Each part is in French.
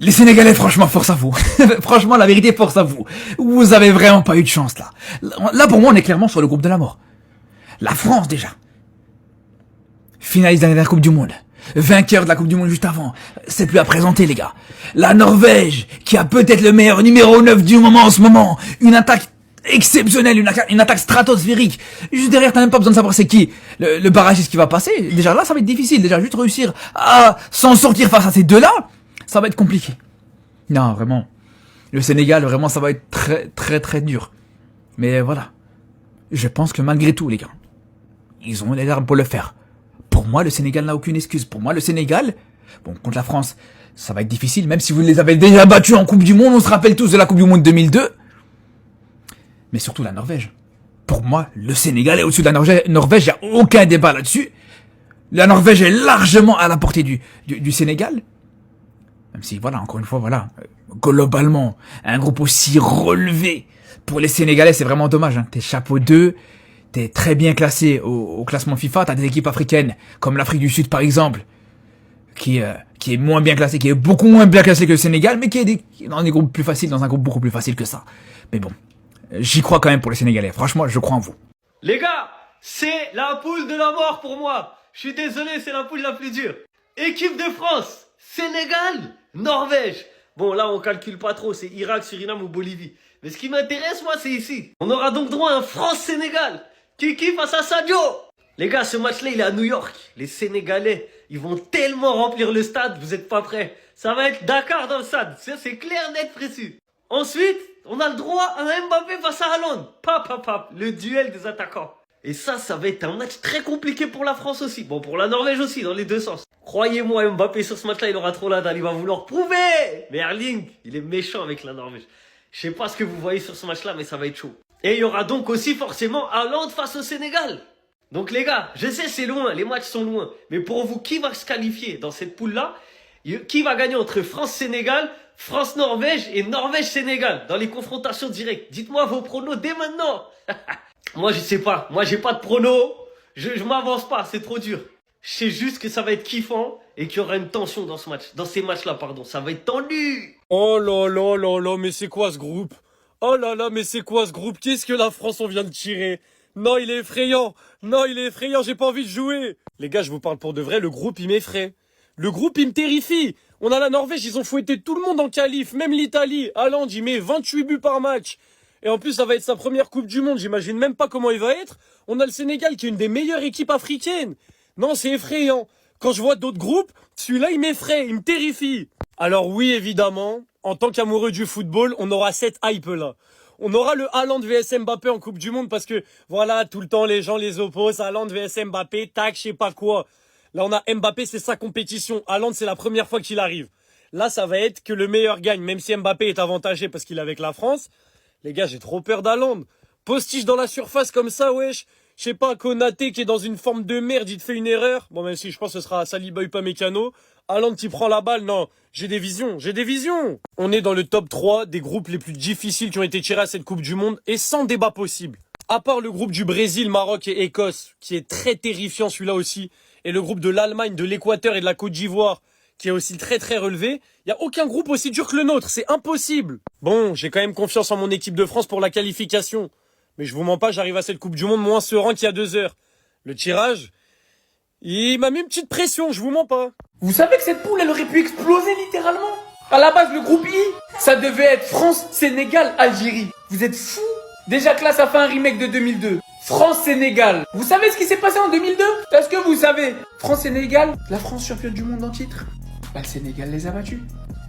Les Sénégalais, franchement, force à vous. Franchement, la vérité, force à vous. Vous avez vraiment pas eu de chance, là. Là, pour moi, on est clairement sur le groupe de la mort. La France, déjà. Finaliste de la dernière Coupe du Monde. Vainqueur de la Coupe du Monde juste avant. C'est plus à présenter, les gars. La Norvège, qui a peut-être le meilleur numéro 9 du moment en ce moment. Une attaque exceptionnelle, une attaque stratosphérique. Juste derrière, t'as même pas besoin de savoir c'est qui le barragiste qui va passer. Déjà là, ça va être difficile. Déjà, juste réussir à s'en sortir face à ces deux-là, ça va être compliqué. Non, vraiment. Le Sénégal, vraiment, ça va être très, très, très dur. Mais voilà. Je pense que malgré tout, les gars, ils ont les armes pour le faire. Pour moi, le Sénégal n'a aucune excuse. Pour moi, le Sénégal, bon, contre la France, ça va être difficile, même si vous les avez déjà battus en Coupe du Monde. On se rappelle tous de la Coupe du Monde 2002. Mais surtout la Norvège. Pour moi, le Sénégal est au-dessus de la Norvège, il n'y a aucun débat là-dessus. La Norvège est largement à la portée du Sénégal. Même si, voilà, encore une fois, voilà, globalement, un groupe aussi relevé pour les Sénégalais, c'est vraiment dommage. Hein. T'es chapeau 2, t'es très bien classé au classement FIFA, t'as des équipes africaines, comme l'Afrique du Sud par exemple, qui est moins bien classée, qui est beaucoup moins bien classée que le Sénégal, mais qui est dans des groupes plus faciles, dans un groupe beaucoup plus facile que ça. Mais bon, j'y crois quand même pour les Sénégalais. Franchement, je crois en vous. Les gars, c'est la poule de la mort pour moi. Je suis désolé, c'est la poule la plus dure. Équipe de France, Sénégal, Norvège. Bon, là, on calcule pas trop, c'est Irak, Suriname ou Bolivie. Mais ce qui m'intéresse, moi, c'est ici. On aura donc droit à un France-Sénégal. Kiki face à Sadio. Les gars, ce match-là, il est à New York. Les Sénégalais, ils vont tellement remplir le stade, vous êtes pas prêts. Ça va être Dakar dans le stade. Ça, c'est clair, net, précis. Ensuite, on a le droit à un Mbappé face à Haaland. Pap, le duel des attaquants. Et ça va être un match très compliqué pour la France aussi. Bon, pour la Norvège aussi, dans les deux sens. Croyez-moi, Mbappé sur ce match-là, il aura trop la dalle. Il va vouloir prouver. Mais Erling, il est méchant avec la Norvège. Je sais pas ce que vous voyez sur ce match-là, mais ça va être chaud. Et il y aura donc aussi forcément Haaland face au Sénégal. Donc les gars, je sais c'est loin, les matchs sont loin. Mais pour vous, qui va se qualifier dans cette poule-là? Qui va gagner entre France-Sénégal, France-Norvège et Norvège-Sénégal dans les confrontations directes? Dites-moi vos pronos dès maintenant. Moi, je sais pas. Moi, j'ai pas de pronos. Je m'avance pas, c'est trop dur. Je sais juste que ça va être kiffant et qu'il y aura une tension dans ce match. Dans ces matchs-là, pardon. Ça va être tendu. Oh là là là là, mais c'est quoi ce groupe? Oh là là, mais c'est quoi ce groupe? Qu'est-ce que la France on vient de tirer? Non, il est effrayant. Non, il est effrayant, j'ai pas envie de jouer. Les gars, je vous parle pour de vrai, le groupe, il m'effraie. Le groupe, il me terrifie. On a la Norvège, ils ont fouetté tout le monde en qualif, même l'Italie. Haaland, il met 28 buts par match. Et en plus, ça va être sa première Coupe du Monde, j'imagine même pas comment il va être. On a le Sénégal qui est une des meilleures équipes africaines. Non, c'est effrayant. Quand je vois d'autres groupes, celui-là, il m'effraie, il me terrifie. Alors oui, évidemment, en tant qu'amoureux du football, on aura cette hype-là. On aura le Haaland vs Mbappé en Coupe du Monde parce que, voilà, tout le temps, les gens les opposent. Haaland vs Mbappé, tac, je sais pas quoi. Là, on a Mbappé, c'est sa compétition. Haaland, c'est la première fois qu'il arrive. Là, ça va être que le meilleur gagne, même si Mbappé est avantagé parce qu'il est avec la France. Les gars, j'ai trop peur d'Haaland. Postiche dans la surface comme ça, wesh. Je sais pas, Konaté qui est dans une forme de merde, il te fait une erreur. Bon, même si je pense que ce sera Saliba Upamecano. Haaland qui prend la balle, non. J'ai des visions. On est dans le top 3 des groupes les plus difficiles qui ont été tirés à cette Coupe du Monde et sans débat possible. À part le groupe du Brésil, Maroc et Écosse, qui est très terrifiant celui-là aussi, et le groupe de l'Allemagne, de l'Équateur et de la Côte d'Ivoire, qui est aussi très très relevé, il n'y a aucun groupe aussi dur que le nôtre, c'est impossible. Bon, j'ai quand même confiance en mon équipe de France pour la qualification. Mais je vous mens pas, j'arrive à cette Coupe du Monde moins serein qu'il y a 2 heures. Le tirage, il m'a mis une petite pression, je vous mens pas. Vous savez que cette poule, elle aurait pu exploser littéralement? À la base, le groupe I, ça devait être France, Sénégal, Algérie. Vous êtes fous? Déjà que là, ça fait un remake de 2002. France-Sénégal. Vous savez ce qui s'est passé en 2002? Est-ce que vous savez? France-Sénégal, la France championne du monde en titre. Bah, le Sénégal les a battus.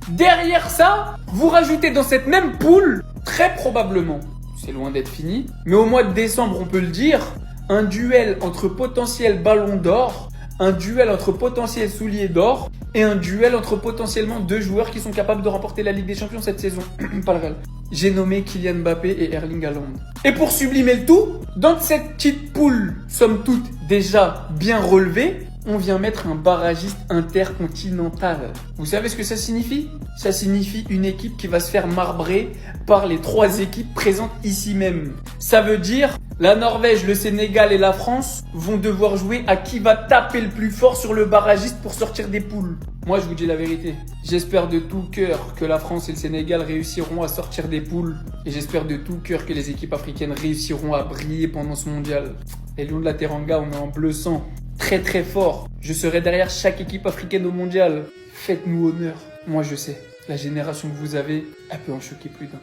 Derrière ça, vous rajoutez dans cette même poule, très probablement, c'est loin d'être fini, mais au mois de décembre, on peut le dire, un duel entre potentiel ballon d'or, un duel entre potentiel soulier d'or et un duel entre potentiellement 2 joueurs qui sont capables de remporter la Ligue des Champions cette saison. Pas le Real. J'ai nommé Kylian Mbappé et Erling Haaland. Et pour sublimer le tout, dans cette petite poule, somme toute déjà bien relevée, on vient mettre un barragiste intercontinental. Vous savez ce que ça signifie? Ça signifie une équipe qui va se faire marbrer par les 3 équipes présentes ici même. Ça veut dire la Norvège, le Sénégal et la France vont devoir jouer à qui va taper le plus fort sur le barragiste pour sortir des poules. Moi, je vous dis la vérité. J'espère de tout cœur que la France et le Sénégal réussiront à sortir des poules. Et j'espère de tout cœur que les équipes africaines réussiront à briller pendant ce mondial. Les Lions de la Teranga, on est en bleu sang. Très très fort. Je serai derrière chaque équipe africaine au mondial. Faites-nous honneur. Moi, je sais. La génération que vous avez, elle peut en choquer plus d'un.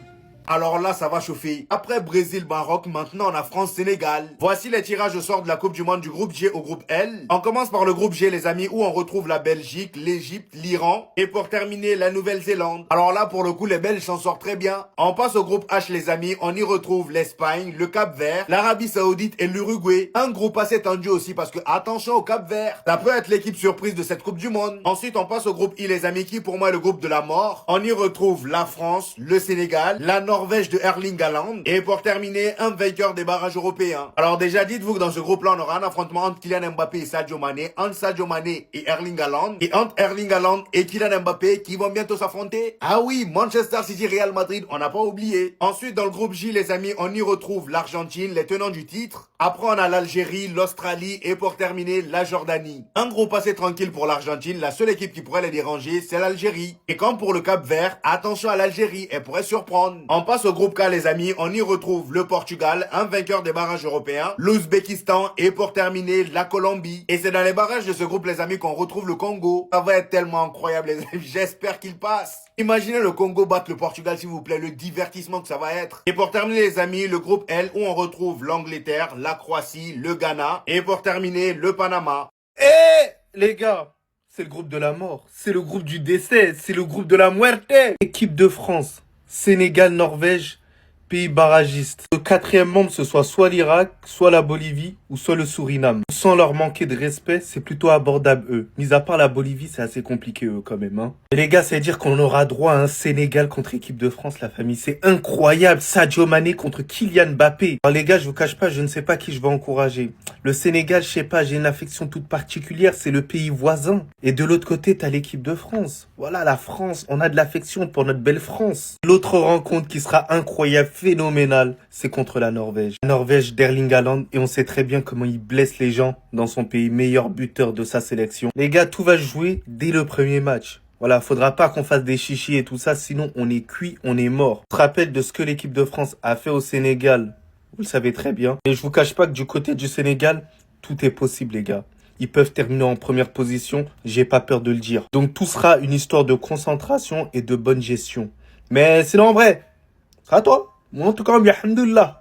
Alors là, ça va chauffer. Après Brésil-Maroc, maintenant on a France-Sénégal. Voici les tirages au sort de la Coupe du Monde du groupe G au groupe L. On commence par le groupe G, les amis, où on retrouve la Belgique, l'Égypte, l'Iran. Et pour terminer, la Nouvelle-Zélande. Alors là, pour le coup, les Belges s'en sortent très bien. On passe au groupe H, les amis. On y retrouve l'Espagne, le Cap-Vert, l'Arabie Saoudite et l'Uruguay. Un groupe assez tendu aussi parce que, attention au Cap-Vert, ça peut être l'équipe surprise de cette Coupe du Monde. Ensuite, on passe au groupe I, les amis, qui pour moi est le groupe de la mort. On y retrouve la France, le Sénégal, la Norvège de Erling Haaland. Et pour terminer, un vainqueur des barrages européens. Alors déjà, dites-vous que dans ce groupe-là, on aura un affrontement entre Kylian Mbappé et Sadio Mané, entre Sadio Mané et Erling Haaland, et entre Erling Haaland et Kylian Mbappé qui vont bientôt s'affronter. Ah oui, Manchester City, Real Madrid, on n'a pas oublié. Ensuite, dans le groupe J, les amis, on y retrouve l'Argentine, les tenants du titre. Après, on a l'Algérie, l'Australie et pour terminer, la Jordanie. Un groupe assez tranquille pour l'Argentine. La seule équipe qui pourrait les déranger, c'est l'Algérie. Et comme pour le Cap-Vert, attention à l'Algérie, elle pourrait surprendre. On passe au groupe K, les amis, on y retrouve le Portugal, un vainqueur des barrages européens, l'Ouzbékistan et pour terminer, la Colombie. Et c'est dans les barrages de ce groupe, les amis, qu'on retrouve le Congo. Ça va être tellement incroyable, les amis. J'espère qu'il passe. Imaginez le Congo battre le Portugal, s'il vous plaît, le divertissement que ça va être. Et pour terminer, les amis, le groupe L, où on retrouve l'Angleterre, la Croatie, le Ghana et pour terminer, le Panama. Les gars, c'est le groupe de la mort, c'est le groupe du décès, c'est le groupe de la muerte. Équipe de France, Sénégal, Norvège, pays barragiste. Le quatrième membre, ce soit l'Irak, soit la Bolivie ou soit le Suriname. Sans leur manquer de respect, c'est plutôt abordable eux. Mis à part la Bolivie, c'est assez compliqué eux quand même. Hein. Et les gars, ça veut dire qu'on aura droit à un Sénégal contre équipe de France, la famille. C'est incroyable. Sadio Mané contre Kylian Mbappé. Alors les gars, je vous cache pas, je ne sais pas qui je vais encourager. Le Sénégal, je sais pas, j'ai une affection toute particulière, c'est le pays voisin. Et de l'autre côté, t'as l'équipe de France. Voilà, la France, on a de l'affection pour notre belle France. L'autre rencontre qui sera incroyable, phénoménale, c'est contre la Norvège. La Norvège d'Erling Haaland, et on sait très bien comment il blesse les gens dans son pays, meilleur buteur de sa sélection. Les gars, tout va se jouer dès le premier match. Voilà, faudra pas qu'on fasse des chichis et tout ça, sinon on est cuit, on est mort. Je te rappelle de ce que l'équipe de France a fait au Sénégal. Vous le savez très bien. Et je vous cache pas que du côté du Sénégal, tout est possible, les gars. Ils peuvent terminer en première position, j'ai pas peur de le dire. Donc tout sera une histoire de concentration et de bonne gestion. Mais sinon, en vrai, c'est à toi. Moi, en tout cas, alhamdoulilah.